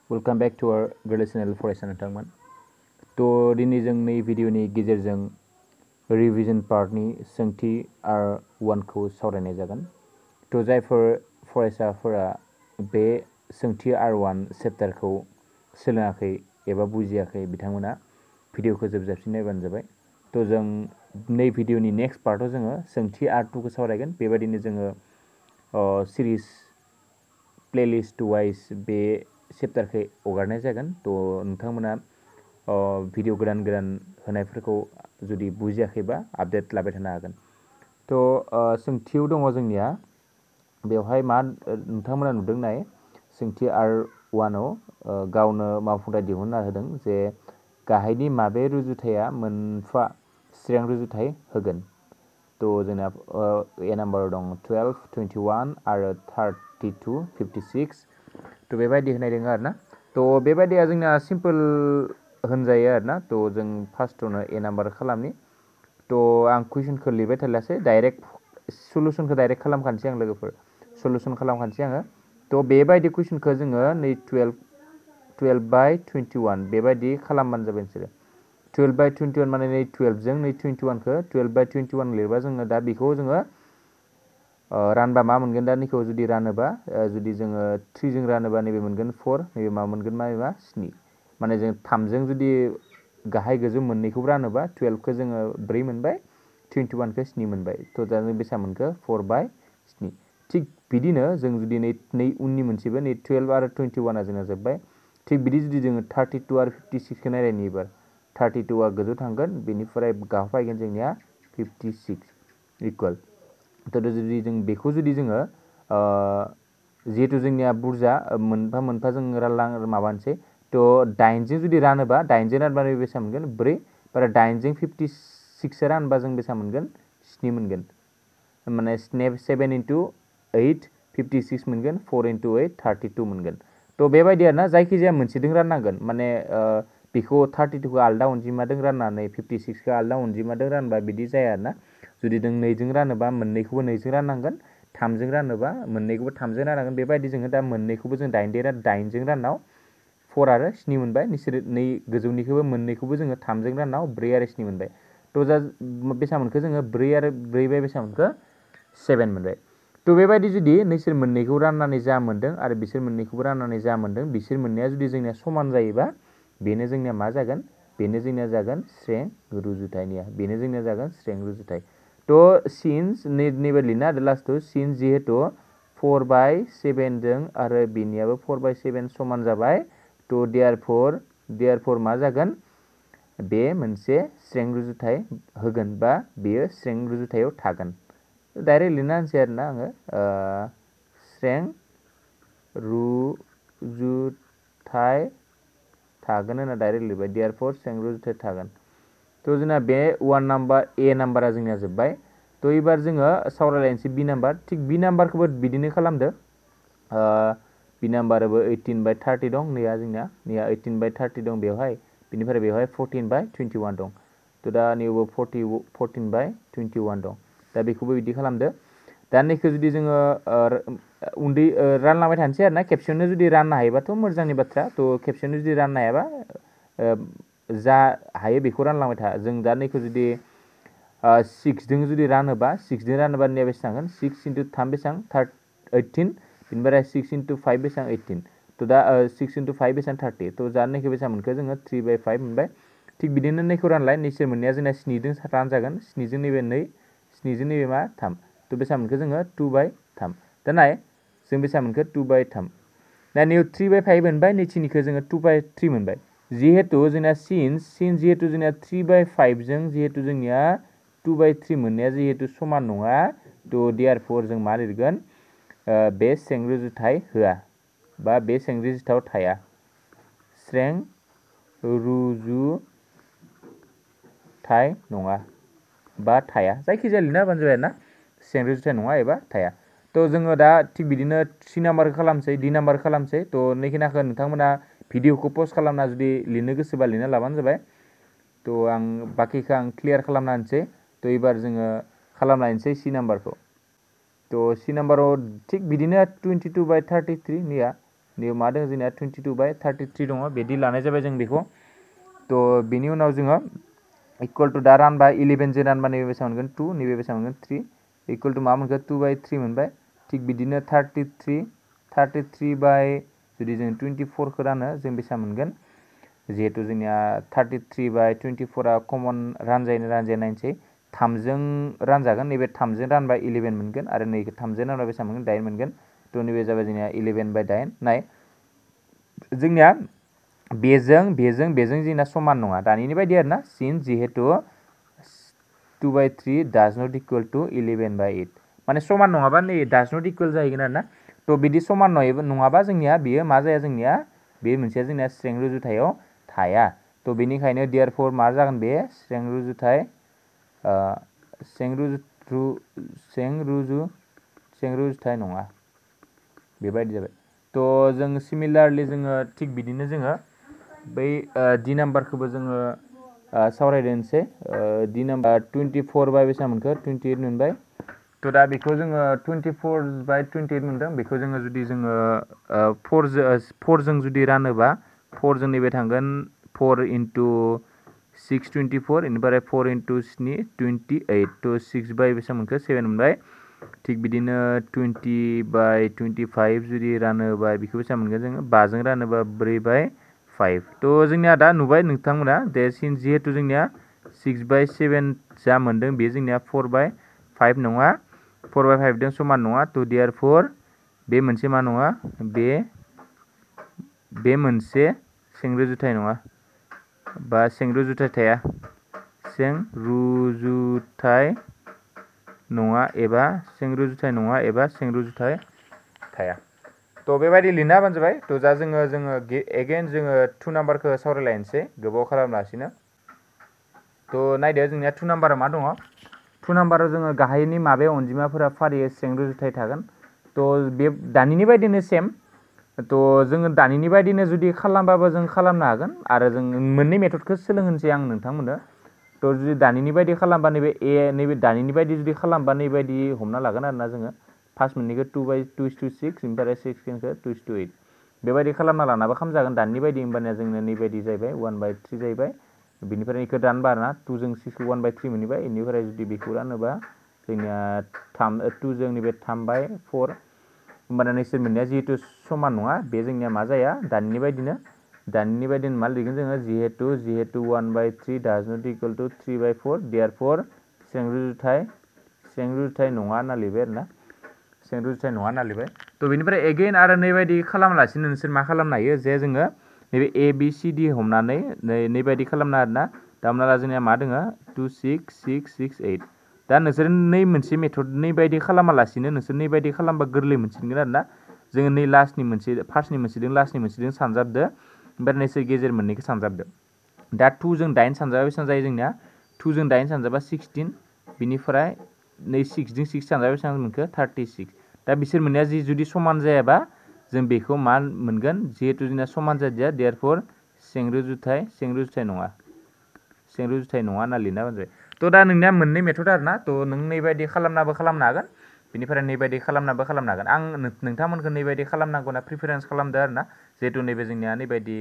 Welcome back to our Girl Channel फरायसा नोंथांमोन। तो दिनै जों नै भिडिअनि गेजेरजों रिभिजन पार्टनि सोंथि R1 खौ सावरायनाय जागोन। तो जायफोर फरायसाफोरा बे सोंथि R1 चेप्टारखौ सोलोङाखै एबा बुजियाखै बिथांमोना भिडिअखौ जोबजासिम नायबानो जाबाय। तो जों नै भिडिअनि नेक्स्ट पार्टआव जोङो सोंथि R2 खौ सावरायगोन। बेबायदिनो जोङो सिरिज प्लेलिस्ट वाइज बे चेप्टारखौ हगारनाय जागोन। तो नोंथांमोना भिडिअ गोदान होनायफोरखौ जुदि बुजियाखैबा आपडेट लाबाय थानो हागोन। तो सोंथियाव दङ जोंनिया बेवहाय मा नोंथांमोना नुदों नाय सोंथि R1 आव गावनो मावफुंथाय दिहुनना होदों जे गाहायनि माबे रुजुथाया मोनफा स्रें रुजुथाय होगोन। तो जोंना ए नाम्बाराव दं 12, 21 आरो 32, 56। तो बेबायदि होनाय दङ आरोना। तो बेबायदिया जोंना सिम्पल होनजायो आरोना। तो जों फार्स्टआवनो ए नाम्बार खालामनि। तो आं कुइसनखौ लिरबाय थालासै डाइरेक्ट सलुसनखौ डाइरेक्ट खालामखानोसै आं लोगोफोर सलुसन खालामखानोसै आङो। तो बेबायदि कुइसनखौ जोङो नै 12/21 बेबायदि खालामबानो जाबाय नोंसोरो। 12/21 माने नै 12 जों नै 21 खौ 12/21 लिरबा जोङो दा बेखौ जोङो रानबा मा मोनगोन दा नैखौ जुदि रानोबा जुदि जोङो 3 जों रानोबा नैबे मोनगोन 4 नैबे मा मोनगोन माबा 7 माने जों 3 जों जुदि गाहाय गोजौ मोननैखौबो रानोबा 12 खौ जोङो 4 मोनबाय 21 खौ 7 मोनबाय। तो दा जों बेसेबां मोनखो 4/7। थिग बिदिनो जों जुदि नै उननि मोनसेबो नै 12 आरो 21 आ जोंना जोब्बाय। थिग बिदि जुदि जोङो 32 आरो 56 खौ नायलायनि एबार 32 आ गोजौ थांगोन बेनिफ्राय गाहायाव फैगोन जोंनिया 56 इकुवेल। तो जुदि जों बेखौ जुदि जोङो जिहेतु जोंनिया बुरजा मोनफा मोनफा जों माबानोसै। तो 8 जों जुदि रानोबा 8 जों रानबा बेसेबां मोनगोन 4 आरो 8 जों 56 रानबा जों बेसेबां मोनगोन 7 मोनगोन। माने 7 into 8 56 मोनगोन 4 into 8 32 मोनगोन। तो बेबायदि आरोना जायखिजाया मोनसेजों राननांगोन माने बेखौ 32 खौ आलदा अनजिमाजों राननानै 56 खौ आलदा अनजिमाजों रानबा बिदि जाया आरोना। जुदि जों 2 जों रानोबा मोननैखौबो 2 जों राननांगोन 3 जों रानोबा मोननैखौबो 3 जों राननांगोन। बेबायदि जोङो दा मोननैखौबो जों 8 जों राननाव 4 आरो 7 मोनबाय। नोंसोर नै गोजौनिखौबो मोननैखौबो जोङो 3 जों राननाव 4 आरो 7 मोनबाय। तो दा बेसेबां मोनखो जोङो 4 आरो 4 बाय बेसेबां मोनखो 7 मोनबाय। तो बेबायदि जुदि नोंसोर मोननैखौ राननानै जा मोनदों आरो बिसोर मोननैखौबो राननानै जा मोनदों बिसोर मोननैया जुदि जोंनिया समान जायोबा बेनो जोंनिया मा जागोन बेनो जोंनिया जागोन स्रें रुजुथायनिया बेनो जोंनिया जागोन स्रें रुजुथाय। तो सिन्स नैबे लिरना होदो लास्टआव सिन्स जिहेतु 4/7 जों आरो बिनियाबो 4/7 समान जाबाय। तो देयारफोर मा जागोन बे मोनसे स्रें रुजुथाय होगोन बा बेयो स्रें रुजुथायाव थागोन। डाइरेक्ट लिरना होनसै आरोना आङो स्रें रुजुथाय थागोन होनना डाइरेक्ट लिरबाय देयारफोर स्रें रुजुथाय थागोन। तो जोंना बे ए नाम्बारा जोंनिया जोब्बाय। तो एबार जोङो सावरायलायनोसै बि नाम्बार। थिग बि नाम्बारखौबो बिदिनो खालामदो। बि नाम्बाराबो 18/30 दं नैया जोंनिया 18/30 दं बेवहाय बिनिफ्राय बेवहाय 14/21 दं। तो दा नैयावबो 14/21 दं। दा बेखौबो बिदि खालामदो। दा नैखौ जुदि जोङो उन्दै रानलांबाय थानोसै आरोना खेबसेयावनो जुदि राननो हायोबाथ' मोजांनि बाथ्रा। तो खेबसेयावनो जुदि राननो हायाबा जा हायो बेखौ रानलांबाय था। जों दा नैखौ जुदि 6 जों जुदि रानोबा 6 जों रानोबा नैया बेसेबां थांगोन 6 into 3 बेसेबां 18 बेनिफ्राय 6 into 5 बेसेबां 18। तो दा 6 into 5 बेसेबां 30। तो दा नैखौ बेसेबां मोनखो जोङो 3/5 मोनबाय। थिग बिदिनो नैखौ रानलाय नैसोर मोननाया जोंना 7 जों रानजागोन 7 जों नैबे 2 7 जों नैबे मा 3। तो बेसेबां मोनखो जोङो 2/3। दा नाय जों बेसेबां मोनखो 2/3। दा नैयाव 3/5 मोनबाय नैथिनिखौ जोङो 2/3 मोनबाय। जिहेतु जोंना सिन्स जिहेतु जोंनिया 3/5 जों जिहेतु जोंनिया 2/3 मोननाया जिहेतु समान नङा। तो देयारफोर जों मा लिरगोन बे स्रें रुजुथाय होआ बा बे स्रें रुजुथायाव थाया। स्रें रुजुथाय नङा बा थाया जायखिजाया लिरना होबानो जाबाय आरोना स्रें रुजुथाय नङा एबा थाया। तो जोङो दा थिग बिदिनो 3 नाम्बारखौ खालामसै D नाम्बार खालामसै। तो नैखिनाखौ नोंथांमोना भिडिअखौ पज खालामना जुदि लिरनो गोसोबा लिरना लाबानो जाबाय। तो आं बाखिखौ आं क्लियार खालामना होनसै। तो एबार जोङो खालामलायनोसै C नाम्बारखौ। तो C नाम्बाराव थिग बिदिनो 22/33 नैया नैबे मा दङ जोंनिया 22/33 दङ बिदि लानाय जाबाय जों बेखौ थ' बिनि उनाव जोङो इकुवेल टु दा रानबा 11 जों रानबा नैबे बेसेबां मोनगोन 2 नैबे बेसेबां मोनगोन 3 इकुवेल टु मा मोनखो 2/3 मोनबाय थिग बिदिनो 33 बाय जुदि जों 24 खौ रानो जों बेसेबां मोनगोन जिहेतु जोंनिया 33/24 आ कमन रानजायो नायनोसै 3 जों रानजागोन नैबे 3 जों रानबा 11 मोनगोन आरो नै 3 जों रानबा बेसेबां मोनगोन 8 मोनगोन थ' नैबे जाबाय जोंनिया 11/8 नाय जोंनिया बेजों जोंना समान नङा दानिनि बायदि आरोना सिन जिहेतु 2/3 does not equal to 11/8 माने समान नङाबा नै does not equal जाहैगोन आरोना थ' बिदि समान नङाबा जोंनिया बेयो मा जाया जोंनिया बे मोनसेया जोंनिया स्रें रुजुथायाव थाया थ' बेनिखायनो देयारफर मा जागोन बे स्रें रुजुथाय नङा बेबायदि जाबाय थ' जों सिमिलारलि जोङो थिग बिदिनो जोङो बै डि नाम्बारखौबो जोङो सावरायदेरनोसै डि नाम्बार 24 बाय बेसेबां मोनखो 28 मोनबाय थ' दा बेखौ जोङो 24/28 मोनदों बेखौ जोङो जुदि जोङो 4 जों जुदि रानोबा 4 जों नैबे थांगोन 4 into 6 24 इनिफ्राय 4 into 7 28 थ' 6 बाय बेसेबां मोनखो 7 मोनबाय थिग बिदिनो 20/25 जुदि रानोबा बेखौ बेसेबां मोनगोन जोङो 5 जों रानोबा 4/5 थ' जोंनिया दा नुबाय नोंथांमोना जिहेतु जोंनिया 6/7 जा मोनदों बे जोंनिया 4/5 नङा 4/5 जों समान नङा थ' देयारफर बे मोनसे मा नङा बे मोनसे स्रें रुजुथाय नङा बा स्रें रुजुथाय थाया स्रें रुजुथाय नङा एबा स्रें रुजुथाय थाया थ' बेबायदि लिरना होबानो जाबाय थ' दा जोङो एगेन जोङो 2 नाम्बारखौ सावरायलायनोसै गोबाव खालामालासिनो थ' नायदो जोंनिया 2 नाम्बारा मा दङ 2 नाम्बाराव जोङो गाहायनि माबे अनजिमाफोरा फारियै स्रें रुजुथाय थागोन थ' बे दानिनि बायदिनो सेम थ' जोङो दानिनि बायदिनो जुदि खालामबाबो जों खालामनो हागोन आरो जों मोननै मेथडखौ सोलोंहोनोसै आं नोंथांमोननो थ' जुदि दानिनि बायदि खालामबा नैबे दानिनि बायदि जुदि खालामबा नैबायदि हमना लागोन आरोना जोङो फार्स्ट मोननैखौ 2/2:6 ओमफ्राय सेकेन्डखौ 2:8 बेबायदि खालामना लानाबो खालामजागोन दानिनि बायदि होमबानिया जोंनो नैबायदि जाहैबाय 1/3 जाहैबाय बिनिफ्राय बेखौ दानबा आरोना 2 जों 6 1/3 मोनहैबाय बेनिफ्राय जुदि बेखौ रानोबा जोंनिया 2 जों नैबे 3/4 होमबाना नोंसोर मोननाया जिहेतु समान नङा बे जोंनिया मा जाया दानिनि बायदिनो मा लिरगोन जोङो जिहेतु 1/3 does not equal to 3/4 देयारफर स्रें रुजुथाय नङा होनना लिरबाय आरोना स्रें रुजुथाय नङा होनना लिरबाय थ' बेनिफ्राय एगेइन आरो नैबायदि खालामालासिनो नोंसोर मा खालामनो हायो जे जोङो नैबे ABCD हमनानै नैबायदि खालामना आरोना दा हमना ला जोंनिया मा दोङो 2 6 6 6 8 दा नोंसोर मोनसे मेथड नैबायदि खालामालासिनो नोंसोर नैबायदि खालामबा गोरलै मोनसिगोन आरोना जोङो नै लास्टनि मोनसे फार्स्टनि मोनसेजों लास्टनि मोनसेजों सानजाबदो ओमफ्राय नोंसोर गेजेर मोननैखौ सानजाबदो दा 2 जों 8 सानजाबा बेसेबां जायो जोंनिया 2 जों 8 सानजाबा 16 बिनिफ्राय नै 6 जों 6 सानजाबा बेसेबां मोनखो 36 दा बिसोर मोननाया जुदि समान जायाबा जों बेखौ मा मोनगोन जिहेतु जोंना समान जादिया देयारफर स्रें रुजुथाय नङा होनना लिरना होबानो जाबाय थ' दा नोंनिया मोननै मेथड आरोना थ' नों नैबायदि खालामनाबो खालामनो हागोन बेनिफ्राय नैबायदि खालामनाबो खालामनो हागोन आं नोंथांमोनखौ नैबायदि खालामनांगौ होनना प्रिफारेन्स खालामदो आरोना जिहेतु नैबे जोंनिया नैबायदि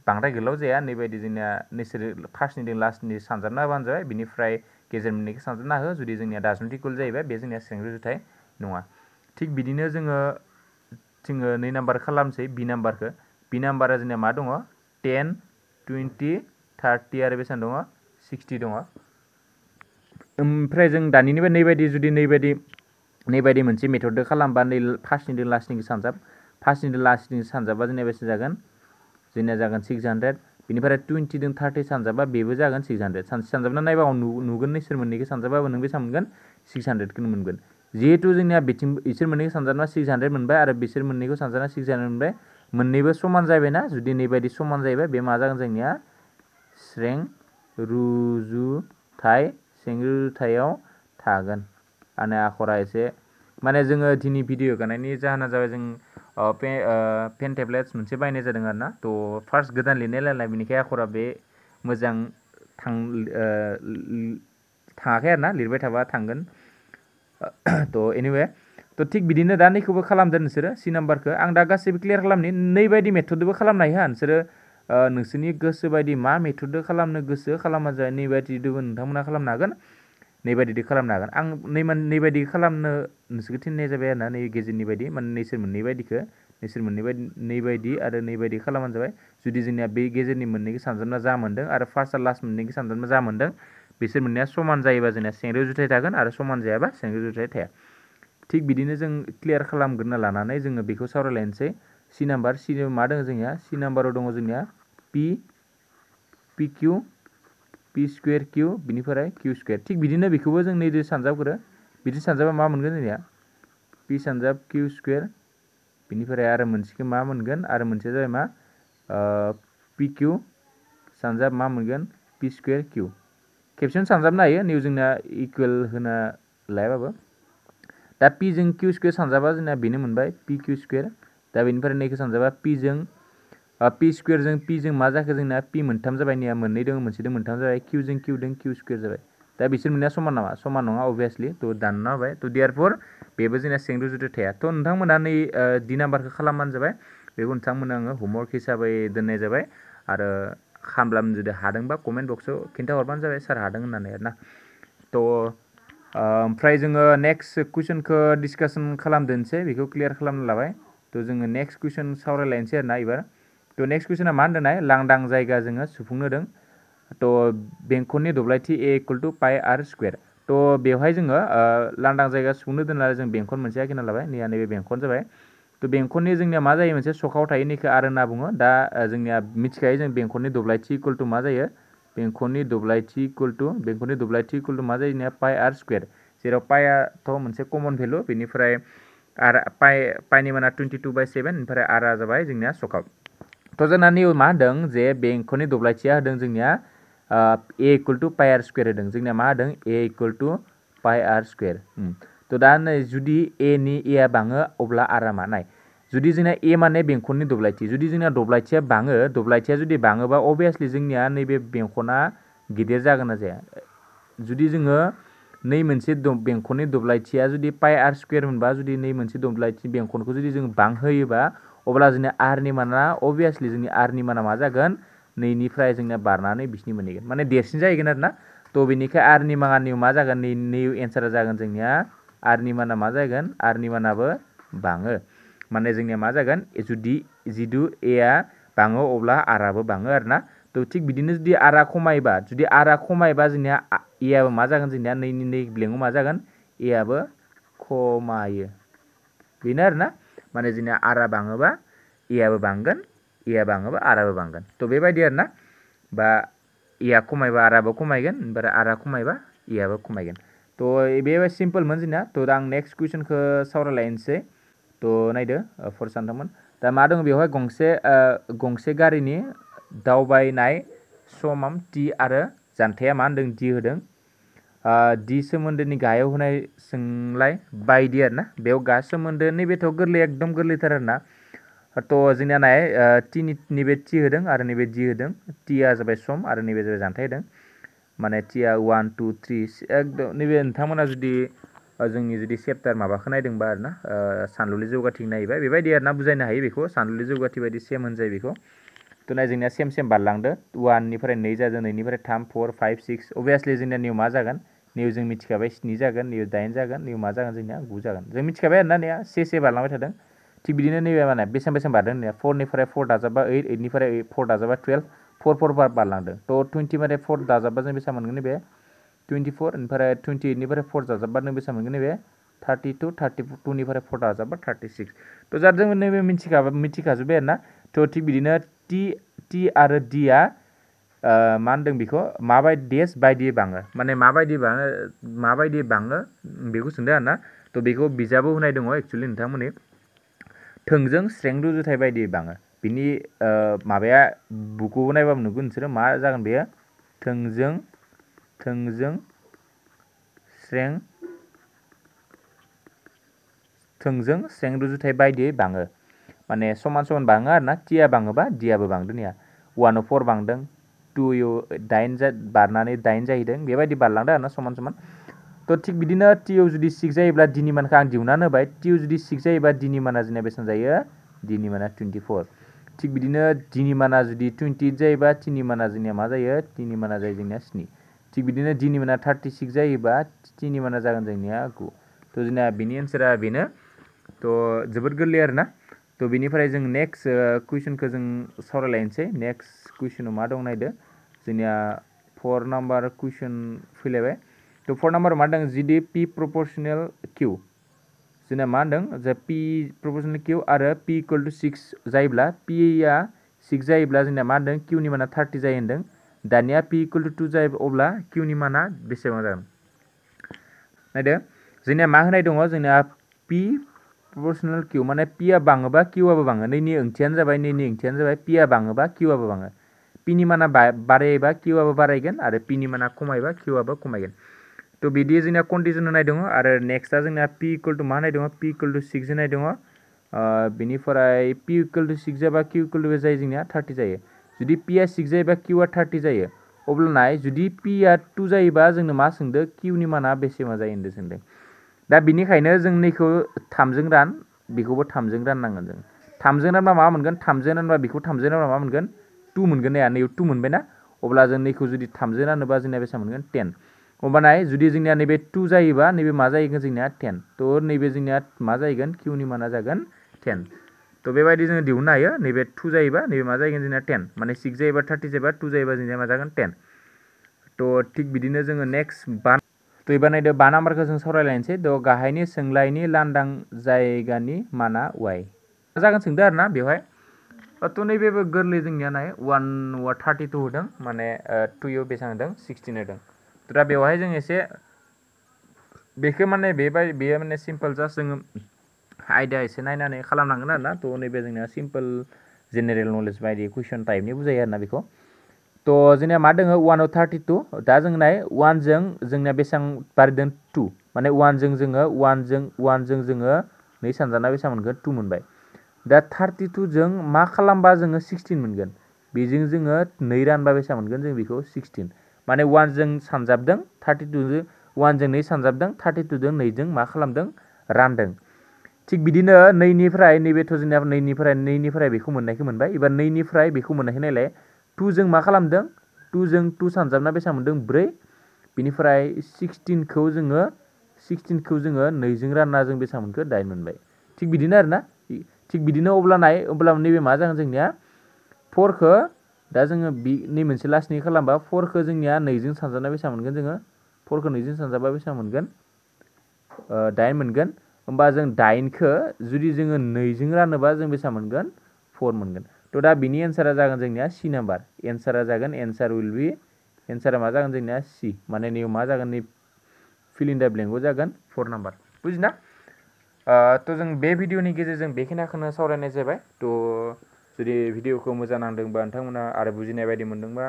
बांद्राय गोलाव जाया नैबायदि जोंनिया नोंसोर फार्स्टनि लास्टनि सानजाबना होबानो जाबाय बिनिफ्राय गेजेर मोननैखौ सानजाबना हो जुदि जोंनिया डाज नट इकुवेल जाहैबाय बे जोंनिया स्रें रुजुथाय नङा थिग बिदिनो जोङो 2 नाम्बार खालामसै बि नाम्बारा जोंनिया मा दङ 10 20 30 आरो बेसेबां दङ 60 दङ ओमफ्राय जों दानिनिफ्राय नैबायदि मोनसे मेथडजों खालामबा नै फार्स्टनिजों लास्टनिखौ सानजाबा जोंनिया बेसे जागोन 600 बिनिफ्राय 20 जों 30 सानजाबा बेबो जागोन 600 सानजाबना नायबा नुगोन नोंसोर मोननैखौ सानजाबाबो नों बेसेबां मोनगोन 600खौनो मोनगोन जिहेतु जोंनिया बिसोर मोननैखौ सानजाबना 600 मोनबाय आरो बिसोर मोननैखौ सानजाबना 600 मोनबाय मोननैबो समान जाबायना जुदि नैबायदि समान जायोबा बे मा जागोन जोंनिया स्रें रुजुथायाव थागोन आंनि आखरा एसे माने जोङो दिनै भिडिअ गानायनि जाहोना जाबाय जों पेन टेब्लेट्स मोनसे बायनाय जादों आरोना थ' फार्स्ट गोदान लिरनाय नालाय बेनिखाय आखरा बे मोजां थाङाखै आरोना लिरबाय थाबा थांगोन थ' एनिवे तो थिग बिदिनो दा नैखौबो खालामदो नोंसोरो सी नाम्बारखौ आं दा गासैबो क्लियार खालामनि नै बायदि मेथडजोंबो खालामनो हायो नोंसोरो नोंसोरनि गोसो बायदि मा मेथडजों खालामनो गोसो खालामा जाय नै बायदिबो नोंथांमोना खालामनो हागोन नै बायदि खालामनो हागोन आं नै बायदि खालामनो नोंसोरखौ थिननाय जाबाय आरोना नै गेजेरनि बायदि माने नैसोर मोननै बायदिखौ नैसोर मोननै बायदि नै बायदि आरो नै बायदि खालामबानो जाबाय जुदि जोंनिया बे गेजेरनि मोननैखौ सानजाबना जा मोन्दों आरो फार्स्ट आरो लास्ट मोननैखौ सानजाबना जा मोन्दों बिसोर मोननैया समान जायोबा जोंनिया सें रुजुथाय थागोन आरो समान जायाबा सें रुजुथाय थाया थिग बिदिनो जों क्लियार खालामग्रोना लानानै जोङो बेखौ सावरायलायनोसै सी नाम्बार सी मा दङ जोंनिया सी नाम्बाराव दङ जोंनिया P Q P square Q बिनिफ्राय किउ स्क्वेर थिग बिदिनो बेखौबो जों नैदो सानजाबग्रो बिदि सानजाबा मा मोनगोन जोंनिया पि सानजाब किउ स्क्वेर बिनिफ्राय आरो मोनसेखौ मा मोनगोन आरो मोनसेया जाबाय मा पि किउ सानजाब मा मोनगोन पि स्क्वेर किउ खेबसेनो सानजाबनो हायो नैयाव जोंना इकुवेल होना लायाबाबो दा पि जों किउ स्क्वेर सानजाबा जोंना बेनो मोनबाय पि किउ स्क्वेर दा बेनिफ्राय नैखौ सानजाबा पि स्क्वेर जों पि जों मा जाखो जोंना पि मोनथाम जाबाय नैया मोननै दङ मोनसे दं मोनथाम जाबाय किउ जों किउ स्क्वेर जाबाय दा बिसोर मोननाया समान नामा समान नङा अबभियासलि थ' दानना होबाय थ' देयारफर बेबो जोंना सें रुजुथाय थाया थ' नोंथांमोना नै डि नाम्बारखौ खालामबानो जाबाय बेखौ नोंथांमोना आङो हमवर्क हिसाबै दोननाय जाबाय आरो खामब्लानो जुदि हादोंबा कमेन्ट बक्सआव खिन्थाहरबानो जाबाय सार हादों होननानै आरोना थ' ओमफ्राय जोङो नेक्स्ट कुइसनखौ डिसकासन खालामदोनसै बेखौ क्लियार खालामना लाबाय थ' जोङो नेक्स्ट कुइसन सावरायलायनोसै आरोना एबार थ' नेक्स्ट कुइसना मा होनदोंनाय लांदां जायगा जोङो सुफुंनो होदों थ' बेंखननि दब्लायथि ए इकुवेल टु पाइ आर स्कुवेर थ' बेवहाय जोङो लांदां जायगा सुफुंनो दोननानै जों बेंखन मोनसे आखिना लाबाय नैया नैबे बेंखन जाबाय थ' बेंखननि जोंनिया मा जायो मोनसे सखाव थायो नैखौ आर होनना बुङो दा जोंनिया मिथिखायो जों बेंखननि दब्लायथि इकुवेल टु मा जायो बेंखननि दब्लायथि इकुवेल टु मा जायो जोंनिया पाइ आर स्कुवेर जेराव पाइआथ' मोनसे कमन भेलु बेनिफ्राय आर पाइनि माना 22/7 ओमफ्राय आरआ जाबाय जोंनिया सखाव थ' जोंना नैयाव मा होदों जे बेंखननि दब्लायथिया होदों जोंनिया ए इकुवेल टु पाइ आर स्कुवेर होदों जोंनिया मा होदों ए इकुवेल टु पाइ आर स्कुवेर थ' दा नै जुदि एआ बाङो अब्ला आरआ मा नाय जुदि जोंना ए माने बेंखननि दब्लायथि जुदि जोंना दब्लायथिया बाङो दब्लायथिया जुदि बाङोबा अभियासलि जोंनिया नैबे बेंखना गिदिर जागोन ना जाया जुदि जोङो नै मोनसे बेंखननि दब्लायथिया जुदि पाइ आर स्कुवेर मोनबा जुदि नै मोनसे दब्लायथि बेंखनखौ जुदि जों बांहोयोबा अब्ला जोंनिया आरनि माना अभियासलि जोंनि आरनि माना मा जागोन नैनिफ्राय जोंनिया बारनानै बिसिनि मोनहैगोन माने देरसिन जाहैगोन आरोना थ' बेनिखाय आरनि मानानियाव मा जागोन नै एन्सारा जागोन जोंनिया आरनि माना मा जागोन आरनि मानाबो बाङो माने जोंनिया मा जागोन जिदु एआ बाङो अब्ला आरआबो बाङो आरोना थ' थिग बिदिनो जुदि आरआ खमायबा जोंनिया एआबो मा जागोन जोंनिया नै ब्लेंकआव मा जागोन एआबो खमायो बेनो आरोना माने जोंनिया आरआ बाङोबा एआबो बांगोन एआ बाङोबा आरआबो बांगोन थ' बेबायदि आरोना बा एआ खमायबा आरआबो खमायगोन ओमफ्राय आरआ खमायबा एआबो खमायगोन थ' बे सिम्पोलमोन जोंना थ' दा आं नेक्स्ट कुइसनखौ सावरायलायनोसै थ' नायदो फर सानदोंमोन दा मा दङ बेवहाय गंसे गारिनि दावबायनाय समाम टि आरो जानथाया मा होनदों डि होदों डि सोमोन्दोनि गाहायाव होनाय सोंलाय बायदि आरोना बेयाव गा सोमोन्दो नैबेथ' गोरलै एकदम गोरलैथार आरोना थ' जोंनिया नाय नैबे टि होदों आरो नैबे डि होदों टिआ जाबाय सम आरो नैबे जाबाय जानथाय होदों माने टिआ 1 2 3 एकदम नैबे नोंथांमोना जुदि जोंनि जुदि चेप्टार माबाखौ नायदोंबा आरोना सानलुलि जौगाथिं नायोबा बेबायदि आरोना बुजायनो हायो बेखौ सानलुलि जौगाथि बायदि सेम होनजायो बेखौ थ' नाय जोंनिया सेम बारलांदो 1 निफ्राय 2 जादों 2 निफ्राय 3 4 5 6 अभियासलि जोंनिया निउ मा जागोन निउ जों मिथिखाबाय 7 जागोन निउ 8 जागोन निउ मा जागोन जोंनिया 9 जागोन जों मिथिखाबाय आरोना निया से बारलांबाय थादों थिग बिदिनो नैबे माने बेसेबां बारदों होननाया 4 निफ्राय 4 दाजाबा 8 8 निफ्राय 4 दाजाबा 12 4 बारलांदों थ' 20 निफ्राय 4 दाजाबा जों बेसेबां मोनगोन नैबे 24 ओमफ्राय 28 निफ्राय 4 दाजाबा नों बेसेबां मोनगोन नैबे 32 32 निफ्राय 4 दाजाबा 36 थ' जा जों नैबे मिथिखाजोब्बाय आरोना थ' थिग बिदिनो टि आरो डिआ मा होनदों बेखौ माबायदि देश बायदि बाङो माने माबायदि बाङो बेखौ सोंदों आरोना थ' बेखौ बिजाबाव होनाय दङ एक्सुवेलि नोंथांमोननि थोंजों स्रें रुजुथाय बायदि बाङो बिनि माबाया बुकखौ नायबाबो नुगोन नोंसोरो मा जागोन बेयो थोंजों स्रें रुजुथाय बायदियै बाङो माने समान बाङो आरोना टिआ बाङोबा डिआबो बांदों निया 1 आव 4 बांदों 2 आव 8 बारनानै 8 जाहैदों बेबायदि बारलांदों आरोना समान तो थिग बिदिनो t आव जुदि 6 जायोब्ला d नि मानखौ आं दिहुननानै होबाय t आव जुदि 6 जायोबा d नि माना जोंना बेसेबां जायो d नि माना 24 थिग बिदिनो d नि माना जुदि 28 जायोबा t नि माना जोंनिया मा जायो t नि माना जायो जोंनिया 7 थिग बिदिनो d नि माना 36 जायोबा t नि माना जागोन जोंनिया 9 तो जोंना बिनि एन्सारा बेनो तो जोबोद गोरलै आरोना तो बेनिफ्राय जों नेक्स्ट कुइसनखौ जों सावरायलायनोसै नेक्स्ट कुइसनाव मा दं नायदो जोंनिया 4 नाम्बार कुइसन फैलायबाय तो 4 नाम्बार मा दं जुदि p प्रपोर्शनेल q जोंना मा होनदों जे p प्रपोर्शनेल q आरो p इक्वल टू 6 जायोब्ला p आ 6 जायोब्ला जोंना मा होनदों q नि माना 30 जायो होनदों दानिया p इक्वल टू 2 जायो अब्ला q नि माना बेसेबां जागोन नायदो जोंनिया मा होनाय दङ जोंना p प्रपोर्शनेल q माने p आ बाङोबा q आबो बाङो नैनि ओंथियानो जाबाय p आ बाङोबा q आबो बाङो p नि माना बारायोबा q आबो बारायगोन आरो p नि माना खमायोबा q आबो खमायगोन तो बिदि जोंना कन्डिशन होनाय दङ आरो नेक्स्टआ जोंना p इक्वल टू मा होनाय दङ p इक्वल टू 6 होनाय दङ बेनिफ्राय p इक्वल टू 6 जाबा q इक्वल टू जायो जोंनिया 30 जायो जुदि p आ 6 जायोबा q आ 30 जायो अब्लानाय जुदि p आ 2 जायोबा जोंनो मा सोंदो q नि माना बेसेबां जायो होनदो सोंदों दा बिनिखायनो जों नैखौ 3 जों रान बेखौबो 3 जों राननांगोन जों 3 जों रानबा मा मोनगोन 3 जों रानबा बेखौ 3 जों रानबा मा मोनगोन 2 मोनगोन ना नैयाव 2 मोनबायना अब्ला जों नैखौ जुदि 3 जों रानोबा जोंनिया बेसेबां मोनगोन 10 अब्लानाय जुदि जोंनिया नैबे 2 जायोबा नैबे मा जाहैगोन जोंनिया 10 तो नैबे जोंनिया मा जाहैगोन q नि माना जागोन 10 तो बेबायदि जोङो दिहुननो हायो नैबे 2 जायोबा नैबे मा जाहैगोन जोंनिया 10 माने 6 जायोबा 30 जायोबा 2 जायोबा जोंनिया मा जागोन 10 तो थिग बिदिनो जोङो नेक्स्ट तो एबार नायदो 5 नाम्बारखौ जों सावरायलायनोसै तो गाहायनि सोंलायनि लांदां जायगानि माना y जागोन सोंदो आरोना बेवहाय तो नैबेबो गोरलै जोंनिया नाय 1 32 होदों माने 2 आव बेसेबां होदों 16 होदों तो दा बेवहाय जों एसे बेखौ माने बेयो माने सिम्पल जास्ट जोङो आयदा एसे नायनानै खालामनांगोन आरोना तो नैबे जोंनिया सिम्पल जेनेरेल नलेज बायदि कुइसन टाइपनि बुजायो आरोना बेखौ तो जोंनिया मा दोङो 1 आव 32 दा जों नाय 1 जों जोंनिया बेसेबां बारदों 2 माने 1 जों जोङो 1 जों जोङो नै सानजाना बेसेबां मोनगोन 2 मोनबाय दा 32 जों मा खालामबा जोङो 16 मोनगोन बेजों जोङो नै रानबा बेसेबां मोनगोन जों बेखौ 16 माने 1 जों सानजाबदों 32 जों 1 जों नै सानजाबदों 32 जों नै जों मा खालामदों रानदों थिग बिदिनो नैनिफ्राय नैबेथ' जोंनिया नैनिफ्राय बेखौ मोननायखौ मोनबाय एबार नैनिफ्राय बेखौ मोननायखौ नायलाय 2 जों मा खालामदों 2 जों 2 सानजाबना बेसेबां मोनदों 4 बिनिफ्राय 16खौ जोङो नैजों रानना जों बेसेबां मोनखो 8 मोनबाय थिग बिदिनो आरोना थिग बिदिनो अब्ला नैबे मा जागोन जोंनिया 4खौ दा जोङो नै मोनसे लास्टनि खालामबा 4खौ जोंनिया नैजों सानजाबना बेसेबां मोनगोन जोङो 4खौ नैजों सानजाबा बेसेबां मोनगोन 8 मोनगोन होमबा जों 8खौ जुदि जोङो नैजों रानोबा जों बेसेबां मोनगोन 4 मोनगोन तो दा बिनि एन्सारा जागोन जोंनिया C नाम्बार एन्सारा जागोन एन्सारा मा जागोन जोंनिया C माने नैयाव मा जागोन नै फिल इन द ब्लेंकआव जागोन 4 नाम्बार बुजिना तो जों बे भिडिअनि गेजेरजों बेखिनिखौनो सावरायनाय जाबाय तो जुदि भिडिअखौ मोजां नांदोंबा नोंथांमोना आरो बुजिनाय बायदि मोनदोंबा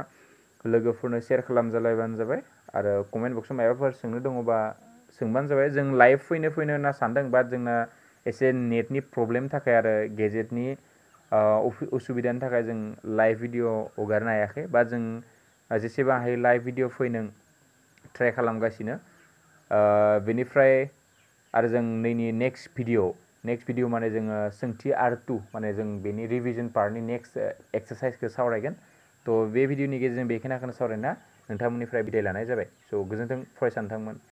लोगोफोरनो शेयार खालामजालायबानो जाबाय आरो कमेन्ट बक्सआव माबाफोर सोंनो दङबा सोंबानो जाबाय जों लाइभ फैनो होनना सानदों बाट जोंना एसे नेटनि प्रब्लेम थाखाय आरो गेजेटनि उसुबिदानि थाखाय जों लाइभ भिडिअ हगारनो हायाखै बा जों जेसेबां हायो लाइभ भिडिअ फैनो ट्राइ खालामगासिनो बेनिफ्राय आरो जों नैनि नेक्स्ट भिडिअ माने जोङो सोंथि आर 2 माने जों बेनि रिभिजन पार्टनि नेक्स्ट एक्सारसाइजखौ सावरायगोन तो बे भिडिअनि गेजेरजों बेखिनिखौनो सावरायना नोंथांमोननिफ्राय बिदाय लानाय जाबाय स' गोजोन्थों फरायसा नोंथांमोन